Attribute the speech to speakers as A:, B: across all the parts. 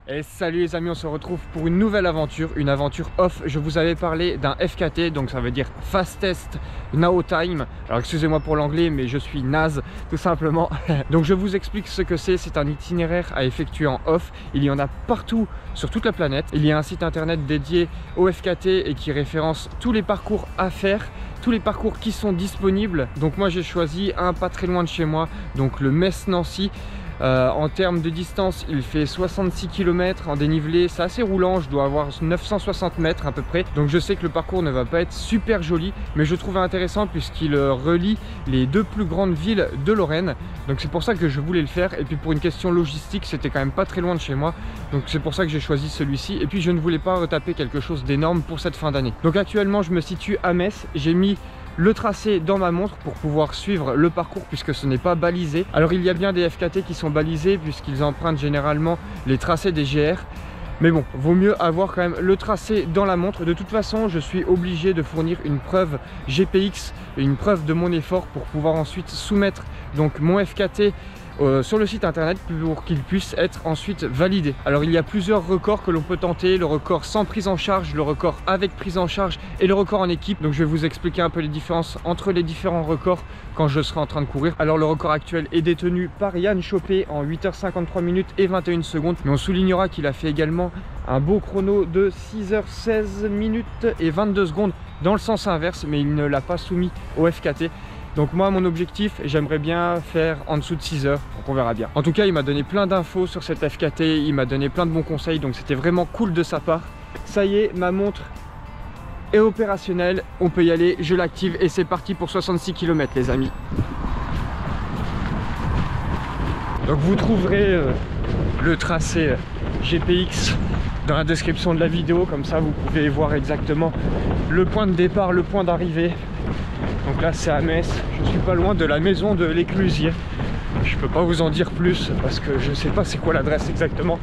A: Et salut les amis, on se retrouve pour une nouvelle aventure, une aventure off. Je vous avais parlé d'un FKT, donc ça veut dire Fastest Now Time. Alors excusez-moi pour l'anglais, mais je suis naze tout simplement. Donc je vous explique ce que c'est un itinéraire à effectuer en off. Il y en a partout sur toute la planète. Il y a un site internet dédié au FKT et qui référence tous les parcours à faire, tous les parcours qui sont disponibles. Donc moi j'ai choisi un pas très loin de chez moi, donc le Metz-Nancy. En termes de distance, il fait 66 km en dénivelé, c'est assez roulant, je dois avoir 960 mètres à peu près. Donc je sais que le parcours ne va pas être super joli, mais je trouvais intéressant puisqu'il relie les deux plus grandes villes de Lorraine. Donc c'est pour ça que je voulais le faire. Et puis pour une question logistique, c'était quand même pas très loin de chez moi. Donc c'est pour ça que j'ai choisi celui-ci. Et puis je ne voulais pas retaper quelque chose d'énorme pour cette fin d'année. Donc actuellement je me situe à Metz, j'ai mis le tracé dans ma montre pour pouvoir suivre le parcours puisque ce n'est pas balisé. Alors il y a bien des FKT qui sont balisés puisqu'ils empruntent généralement les tracés des GR. Mais bon, vaut mieux avoir quand même le tracé dans la montre. De toute façon, je suis obligé de fournir une preuve GPX, une preuve de mon effort pour pouvoir ensuite soumettre donc mon FKT sur le site internet pour qu'il puisse être ensuite validé. Alors il y a plusieurs records que l'on peut tenter, le record sans prise en charge, le record avec prise en charge et le record en équipe. Donc je vais vous expliquer un peu les différences entre les différents records quand je serai en train de courir. Alors le record actuel est détenu par Yann Chopé en 8h53 minutes et 21 secondes, mais on soulignera qu'il a fait également un beau chrono de 6h16 minutes et 22 secondes dans le sens inverse, mais il ne l'a pas soumis au FKT. Donc moi mon objectif, j'aimerais bien faire en dessous de 6 heures, donc on verra bien. En tout cas il m'a donné plein d'infos sur cette FKT, il m'a donné plein de bons conseils, donc c'était vraiment cool de sa part. Ça y est, ma montre est opérationnelle, on peut y aller, je l'active et c'est parti pour 66 km les amis. Donc vous trouverez le tracé GPX dans la description de la vidéo, comme ça vous pouvez voir exactement le point de départ, le point d'arrivée. Donc là c'est à Metz, je suis pas loin de la maison de l'éclusier. Je peux pas vous en dire plus parce que je sais pas c'est quoi l'adresse exactement.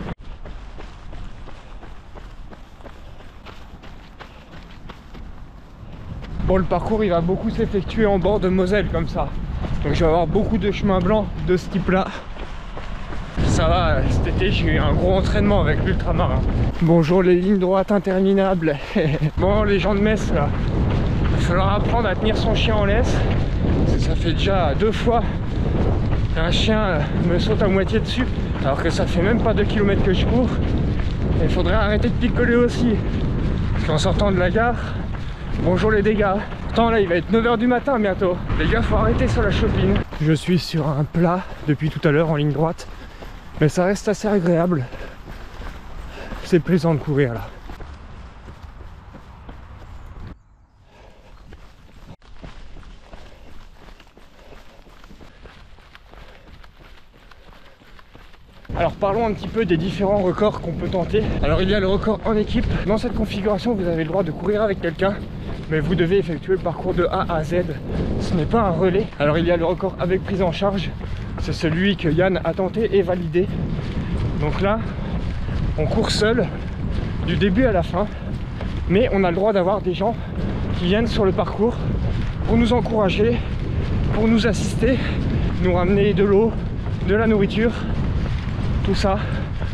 A: Bon, le parcours il va beaucoup s'effectuer en bord de Moselle comme ça. Donc je vais avoir beaucoup de chemins blancs de ce type là. Ça va, cet été j'ai eu un gros entraînement avec l'ultramarin. Bonjour les lignes droites interminables. Bon les gens de Metz là, il va falloir apprendre à tenir son chien en laisse. Ça fait déjà 2 fois un chien me saute à moitié dessus alors que ça fait même pas 2 km que je cours. Il faudrait arrêter de picoler aussi. Parce qu'en sortant de la gare, bonjour les dégâts. Pourtant là il va être 9 h du matin bientôt. Les gars, faut arrêter sur la chopine. Je suis sur un plat depuis tout à l'heure en ligne droite. Mais ça reste assez agréable. C'est plaisant de courir là. Alors parlons un petit peu des différents records qu'on peut tenter. Alors il y a le record en équipe. Dans cette configuration vous avez le droit de courir avec quelqu'un, mais vous devez effectuer le parcours de A à Z. Ce n'est pas un relais. Alors il y a le record avec prise en charge. C'est celui que Yann a tenté et validé. Donc là on court seul du début à la fin, mais on a le droit d'avoir des gens qui viennent sur le parcours pour nous encourager, pour nous assister, nous ramener de l'eau, de la nourriture, tout ça,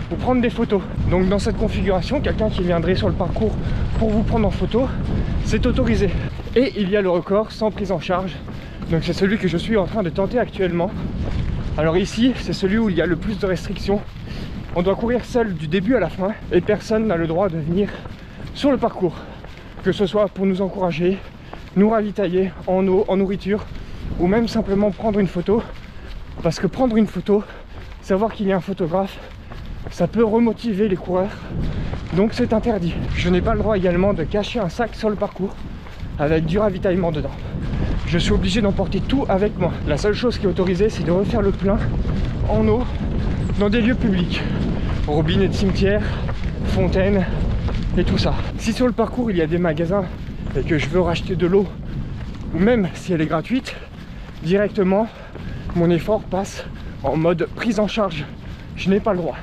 A: pour prendre des photos. Donc dans cette configuration, quelqu'un qui viendrait sur le parcours pour vous prendre en photo, c'est autorisé. Et il y a le record sans prise en charge, donc c'est celui que je suis en train de tenter actuellement. Alors ici, c'est celui où il y a le plus de restrictions. On doit courir seul du début à la fin et personne n'a le droit de venir sur le parcours, que ce soit pour nous encourager, nous ravitailler en eau, en nourriture, ou même simplement prendre une photo. Parce que prendre une photo, savoir qu'il y a un photographe, ça peut remotiver les coureurs, donc c'est interdit. Je n'ai pas le droit également de cacher un sac sur le parcours avec du ravitaillement dedans. Je suis obligé d'emporter tout avec moi. La seule chose qui est autorisée, c'est de refaire le plein en eau dans des lieux publics, robinets de cimetière, fontaines et tout ça. Si sur le parcours il y a des magasins et que je veux racheter de l'eau, ou même si elle est gratuite, directement mon effort passe en mode prise en charge. Je n'ai pas le droit.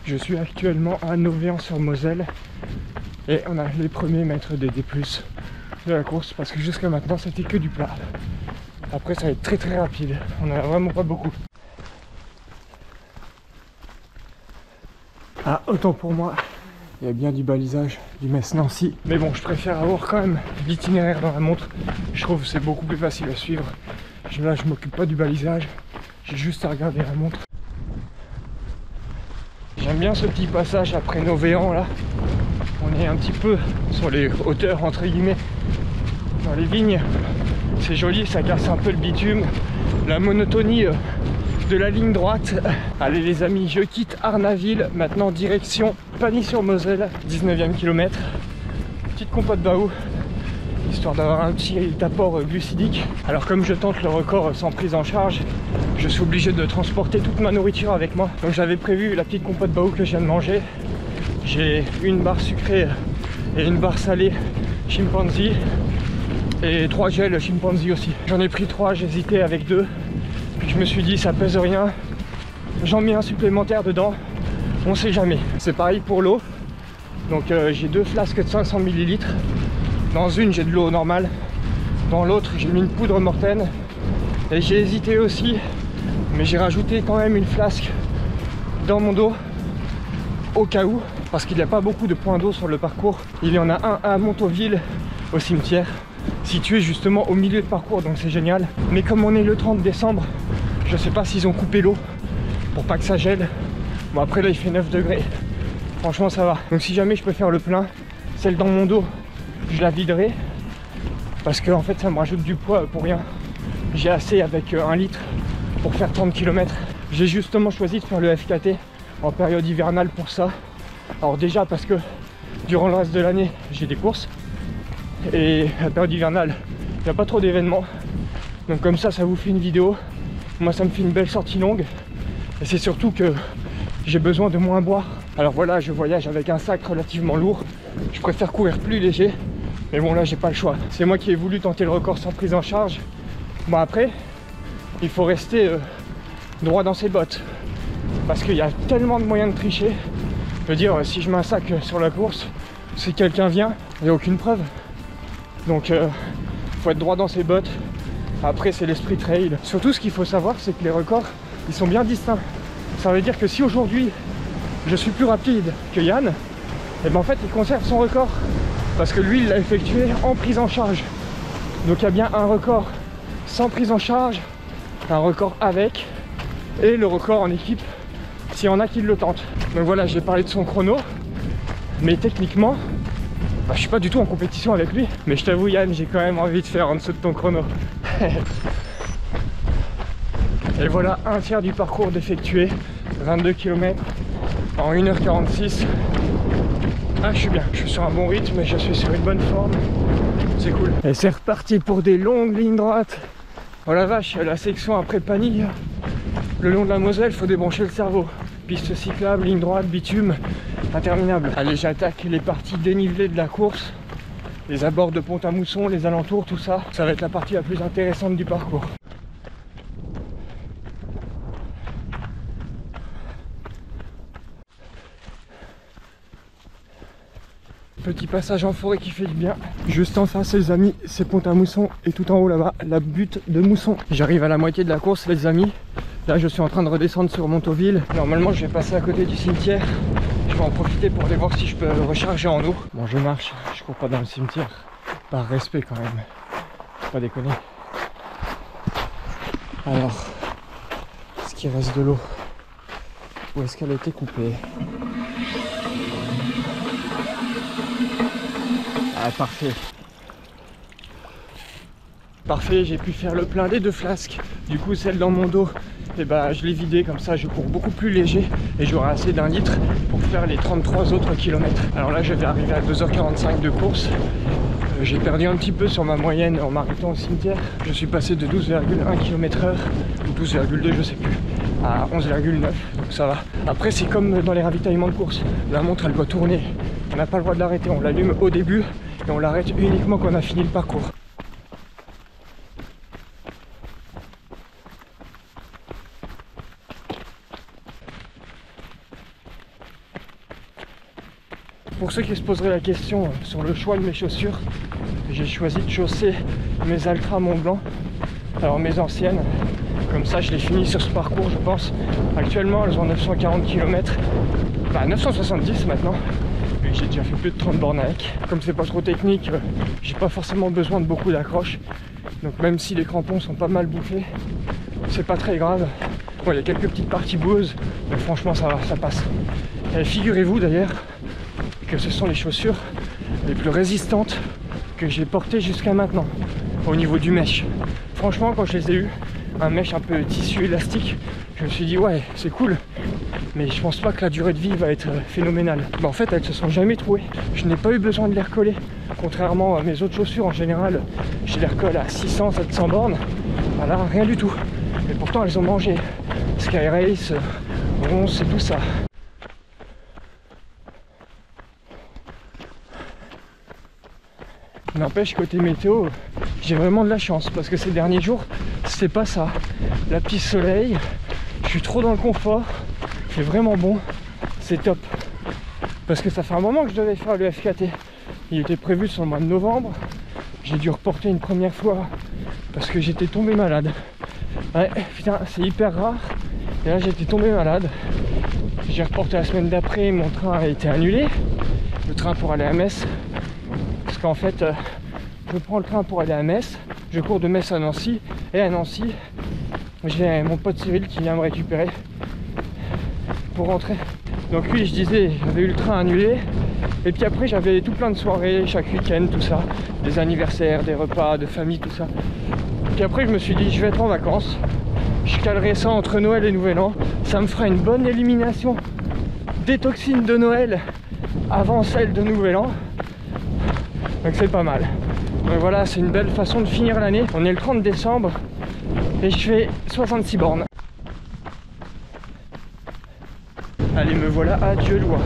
A: Je suis actuellement à Novéan-sur-Moselle et on a les premiers mètres des D+, de la course parce que jusqu'à maintenant c'était que du plat. Après ça va être très rapide, on en a vraiment pas beaucoup. Ah, autant pour moi, il y a bien du balisage du Metz-Nancy. Mais bon, je préfère avoir quand même l'itinéraire dans la montre. Je trouve que c'est beaucoup plus facile à suivre. Là, je m'occupe pas du balisage, j'ai juste à regarder la montre. J'aime bien ce petit passage après Novéan là. On est un petit peu sur les hauteurs entre guillemets, dans les vignes. C'est joli, ça casse un peu le bitume, la monotonie de la ligne droite. Allez les amis, je quitte Arnaville, maintenant direction Pagny-sur-Moselle, 19e kilomètre. Petite compote baou, histoire d'avoir un petit apport glucidique. Alors comme je tente le record sans prise en charge, je suis obligé de transporter toute ma nourriture avec moi. Donc j'avais prévu la petite compote baou que je viens de manger. J'ai une barre sucrée et une barre salée chimpanzee et 3 gels chimpanzee aussi. J'en ai pris 3, j'hésitais avec 2. Puis je me suis dit ça pèse rien, j'en mets un supplémentaire dedans, on sait jamais. C'est pareil pour l'eau, donc j'ai 2 flasques de 500 ml. Dans une j'ai de l'eau normale, dans l'autre j'ai mis une poudre mortaine. Et j'ai hésité aussi, mais j'ai rajouté quand même une flasque dans mon dos au cas où, parce qu'il n'y a pas beaucoup de points d'eau sur le parcours. Il y en a un à Montauville au cimetière, situé justement au milieu de parcours, donc c'est génial. Mais comme on est le 30 décembre, je sais pas s'ils ont coupé l'eau pour pas que ça gèle. Bon après là il fait 9 degrés, franchement ça va. Donc si jamais je peux faire le plein, celle dans mon dos, je la viderai, parce que en fait ça me rajoute du poids pour rien. J'ai assez avec 1 litre pour faire 30 km. J'ai justement choisi de faire le FKT en période hivernale pour ça. Alors déjà parce que durant le reste de l'année j'ai des courses, et la période hivernale il n'y a pas trop d'événements, donc comme ça vous fait une vidéo, moi ça me fait une belle sortie longue, et c'est surtout que j'ai besoin de moins boire. Alors voilà, je voyage avec un sac relativement lourd, je préfère courir plus léger, mais bon là j'ai pas le choix. C'est moi qui ai voulu tenter le record sans prise en charge. Bon après il faut rester droit dans ses bottes, parce qu'il y a tellement de moyens de tricher. Je veux dire, si je mets un sac sur la course, si quelqu'un vient, il n'y a aucune preuve. Donc faut être droit dans ses bottes. Après c'est l'esprit trail. Surtout ce qu'il faut savoir, c'est que les records ils sont bien distincts. Ça veut dire que si aujourd'hui je suis plus rapide que Yann, et ben en fait il conserve son record, parce que lui il l'a effectué en prise en charge. Donc il y a bien un record sans prise en charge, un record avec, et le record en équipe s'il y en a qui le tentent. Donc voilà, j'ai parlé de son chrono, mais techniquement je suis pas du tout en compétition avec lui. Mais je t'avoue Yann, j'ai quand même envie de faire en dessous de ton chrono. Et voilà, un tiers du parcours d'effectué, 22 km en 1h46. Ah je suis bien, je suis sur un bon rythme, je suis sur une bonne forme, c'est cool. Et c'est reparti pour des longues lignes droites. Oh la vache, la section après Pagny, le long de la Moselle, faut débrancher le cerveau. Piste cyclable, ligne droite, bitume, interminable. Allez, j'attaque les parties dénivelées de la course, les abords de Pont-à-Mousson, les alentours, tout ça. Ça va être la partie la plus intéressante du parcours. Petit passage en forêt qui fait du bien. Juste en face les amis, c'est Pont-à-Mousson, et tout en haut là-bas, la butte de Mousson. J'arrive à la moitié de la course les amis. Là je suis en train de redescendre sur Montauville. Normalement je vais passer à côté du cimetière. Je vais en profiter pour aller voir si je peux recharger en eau. Bon je marche, je cours pas dans le cimetière. Par respect quand même. Faut pas déconner. Alors, est-ce qu'il reste de l'eau? Ou est-ce qu'elle a été coupée? Ah parfait. Parfait, j'ai pu faire le plein des 2 flasques. Du coup celle dans mon dos, et je l'ai vidée, comme ça je cours beaucoup plus léger et j'aurai assez d'1 litre pour faire les 33 autres kilomètres. Alors là je vais arriver à 2h45 de course. J'ai perdu un petit peu sur ma moyenne en m'arrêtant au cimetière. Je suis passé de 12,1 km/h ou 12,2 je sais plus à 11,9, donc ça va. Après c'est comme dans les ravitaillements de course, la montre elle doit tourner, on n'a pas le droit de l'arrêter, on l'allume au début et on l'arrête uniquement quand on a fini le parcours. Pour ceux qui se poseraient la question sur le choix de mes chaussures, j'ai choisi de chausser mes Altra Mont Blanc, alors mes anciennes, comme ça je les finis sur ce parcours je pense. Actuellement elles ont 940 km, bah 970 maintenant, et j'ai déjà fait plus de 30 bornes avec. Comme c'est pas trop technique, j'ai pas forcément besoin de beaucoup d'accroches, donc même si les crampons sont pas mal bouffés, c'est pas très grave. Bon, il y a quelques petites parties boueuses, mais franchement ça va, ça passe. Et figurez-vous d'ailleurs que ce sont les chaussures les plus résistantes que j'ai portées jusqu'à maintenant au niveau du mesh. Franchement quand je les ai eues, un mesh un peu tissu élastique, je me suis dit ouais c'est cool, mais je pense pas que la durée de vie va être phénoménale. Bah, en fait elles se sont jamais trouées, je n'ai pas eu besoin de les recoller, contrairement à mes autres chaussures. En général je les recolle à 600-700 bornes, voilà, rien du tout, et pourtant elles ont mangé Skyrace, Ronce et tout ça. N'empêche, côté météo, j'ai vraiment de la chance parce que ces derniers jours, c'est pas ça. La petite soleil, je suis trop dans le confort, il fait vraiment bon, c'est top. Parce que ça fait un moment que je devais faire le FKT. Il était prévu sur le mois de novembre, j'ai dû reporter une première fois parce que j'étais tombé malade. Ouais, putain, c'est hyper rare. Et là, j'étais tombé malade. J'ai reporté la semaine d'après, mon train a été annulé. Le train pour aller à Metz. Parce qu'en fait, je prends le train pour aller à Metz, je cours de Metz à Nancy, et à Nancy, j'ai mon pote Cyril qui vient me récupérer pour rentrer. Donc lui, je disais, j'avais eu le train annulé, et puis après j'avais tout plein de soirées, chaque week-end, tout ça, des anniversaires, des repas de famille, tout ça. Puis après je me suis dit, je vais être en vacances, je calerai ça entre Noël et Nouvel An, ça me fera une bonne élimination des toxines de Noël avant celle de Nouvel An. Donc c'est pas mal. Donc voilà, c'est une belle façon de finir l'année. On est le 30 décembre et je fais 66 bornes. Allez, me voilà, adieu Loire.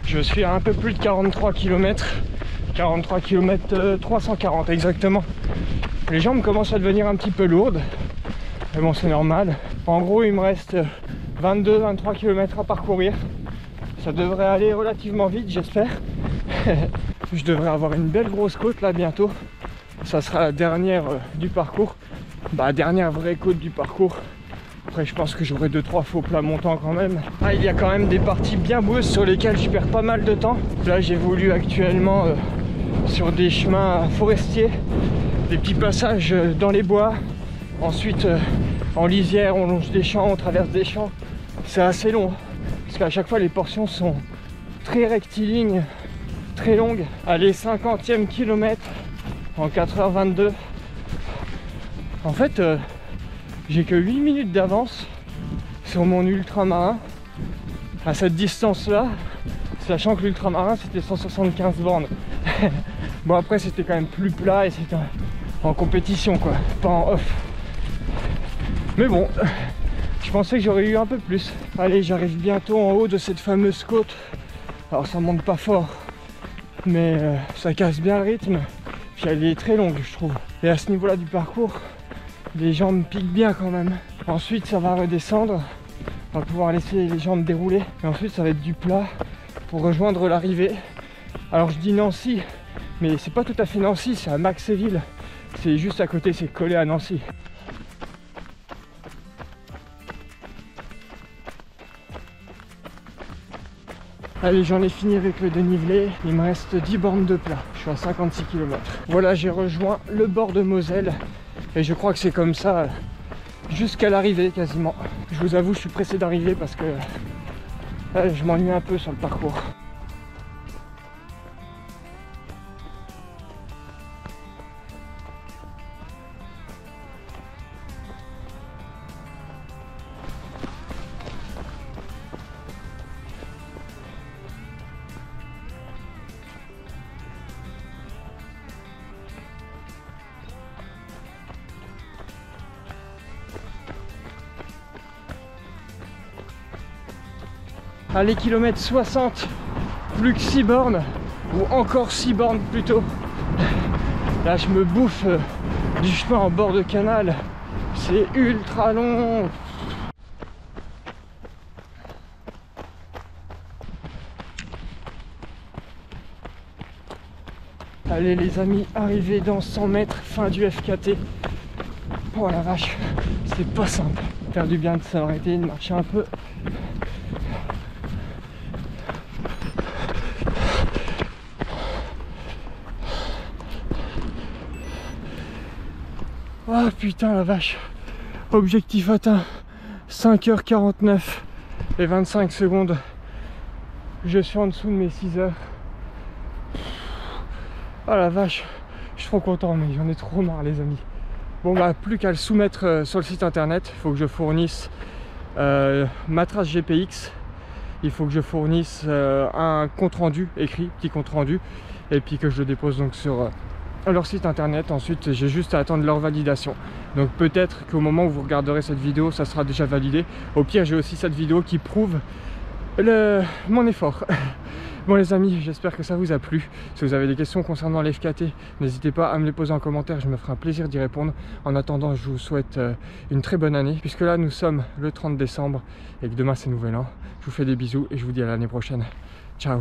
A: Je suis à un peu plus de 43 km. 43 km 340 exactement. Les jambes commencent à devenir un petit peu lourdes. Mais bon, c'est normal. En gros, il me reste 22-23 km à parcourir. Ça devrait aller relativement vite, j'espère. Je devrais avoir une belle grosse côte là bientôt. Ça sera la dernière du parcours. Bah, dernière vraie côte du parcours. Après, je pense que j'aurai 2-3 faux plats montants quand même. Ah, il y a quand même des parties bien boueuses sur lesquelles je perds pas mal de temps. Là, j'évolue actuellement sur des chemins forestiers, des petits passages dans les bois. Ensuite, en lisière, on longe des champs, on traverse des champs. C'est assez long. Parce qu'à chaque fois les portions sont très rectilignes, très longues. Allez, 50e kilomètre en 4h22. En fait, j'ai que 8 minutes d'avance sur mon ultramarin à cette distance-là, sachant que l'ultramarin c'était 175 bornes. Bon, après c'était quand même plus plat et c'était en compétition quoi, pas en off. Mais bon, je pensais que j'aurais eu un peu plus. Allez, j'arrive bientôt en haut de cette fameuse côte. Alors ça monte pas fort, mais ça casse bien le rythme. Puis elle est très longue je trouve. Et à ce niveau-là du parcours, les jambes piquent bien quand même. Ensuite ça va redescendre. On va pouvoir laisser les jambes dérouler. Et ensuite ça va être du plat pour rejoindre l'arrivée. Alors je dis Nancy, mais c'est pas tout à fait Nancy, c'est à Maxéville. C'est juste à côté, c'est collé à Nancy. Allez, j'en ai fini avec le dénivelé, il me reste 10 bornes de plat, je suis à 56 km. Voilà, j'ai rejoint le bord de Moselle et je crois que c'est comme ça jusqu'à l'arrivée quasiment. Je vous avoue, je suis pressé d'arriver parce que je m'ennuie un peu sur le parcours. Allez, kilomètre 60, plus que 6 bornes, ou encore 6 bornes plutôt. Là je me bouffe du chemin en bord de canal, c'est ultra long. Allez les amis, arrivé dans 100 mètres, fin du FKT. Oh la vache, c'est pas simple. Faire du bien de s'arrêter, de marcher un peu. Oh putain la vache. Objectif atteint, 5h49 et 25 secondes. Je suis en dessous de mes 6 heures. Oh la vache, je suis trop content, mais j'en ai trop marre les amis. Bon bah plus qu'à le soumettre sur le site internet. Il faut que je fournisse ma trace GPX. Il faut que je fournisse un compte rendu écrit, petit compte rendu, et puis que je le dépose donc sur leur site internet. Ensuite j'ai juste à attendre leur validation. Donc peut-être qu'au moment où vous regarderez cette vidéo, ça sera déjà validé. Au pire, j'ai aussi cette vidéo qui prouve mon effort. Bon les amis, j'espère que ça vous a plu. Si vous avez des questions concernant l'FKT, n'hésitez pas à me les poser en commentaire, je me ferai un plaisir d'y répondre. En attendant, je vous souhaite une très bonne année, puisque là nous sommes le 30 décembre et que demain c'est Nouvel An. Je vous fais des bisous et je vous dis à l'année prochaine. Ciao.